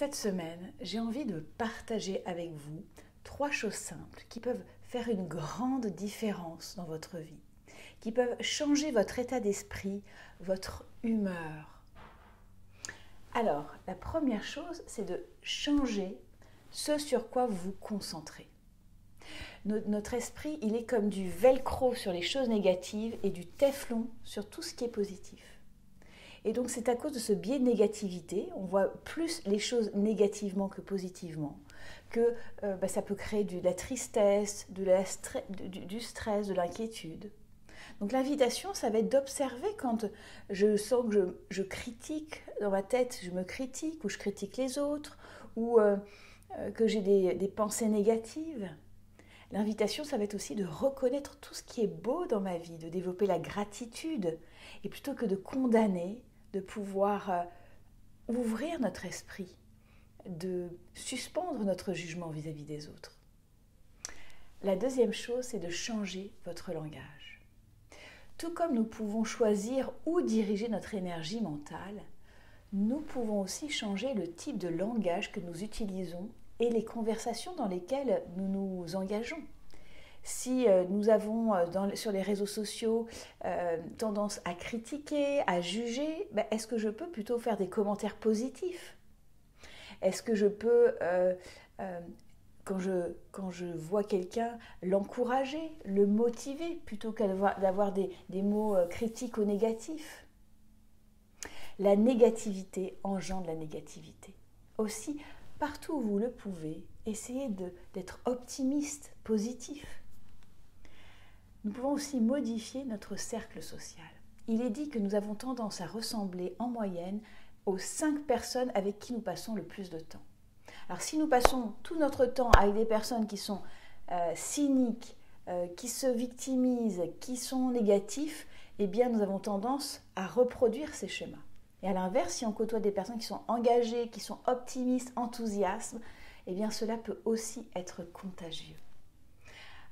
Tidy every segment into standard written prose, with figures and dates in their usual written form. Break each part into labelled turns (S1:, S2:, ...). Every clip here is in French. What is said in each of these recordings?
S1: Cette semaine, j'ai envie de partager avec vous 3 choses simples qui peuvent faire une grande différence dans votre vie, qui peuvent changer votre état d'esprit, votre humeur. Alors, la première chose, c'est de changer ce sur quoi vous vous concentrez. Notre esprit, il est comme du velcro sur les choses négatives et du téflon sur tout ce qui est positif. Et donc c'est à cause de ce biais de négativité, on voit plus les choses négativement que positivement, que ça peut créer de la tristesse, du stress, de l'inquiétude. Donc l'invitation, ça va être d'observer quand je sens que je critique dans ma tête, je me critique ou je critique les autres, ou que j'ai des pensées négatives. L'invitation, ça va être aussi de reconnaître tout ce qui est beau dans ma vie, de développer la gratitude, et plutôt que de condamner, de pouvoir ouvrir notre esprit, de suspendre notre jugement vis-à-vis des autres. La deuxième chose, c'est de changer votre langage. Tout comme nous pouvons choisir où diriger notre énergie mentale, nous pouvons aussi changer le type de langage que nous utilisons et les conversations dans lesquelles nous nous engageons. Si nous avons sur les réseaux sociaux tendance à critiquer, à juger, est-ce que je peux plutôt faire des commentaires positifs? Est-ce que je peux, quand je vois quelqu'un, l'encourager, le motiver, plutôt que d'avoir des mots critiques ou négatifs? La négativité engendre la négativité. Aussi, partout où vous le pouvez, essayez d'être optimiste, positif. Nous pouvons aussi modifier notre cercle social. Il est dit que nous avons tendance à ressembler en moyenne aux 5 personnes avec qui nous passons le plus de temps. Alors si nous passons tout notre temps avec des personnes qui sont cyniques, qui se victimisent, qui sont négatifs, eh bien nous avons tendance à reproduire ces schémas. Et à l'inverse, si on côtoie des personnes qui sont engagées, qui sont optimistes, enthousiastes, eh bien cela peut aussi être contagieux.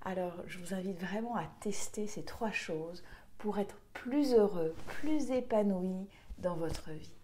S1: Alors, je vous invite vraiment à tester ces 3 choses pour être plus heureux, plus épanoui dans votre vie.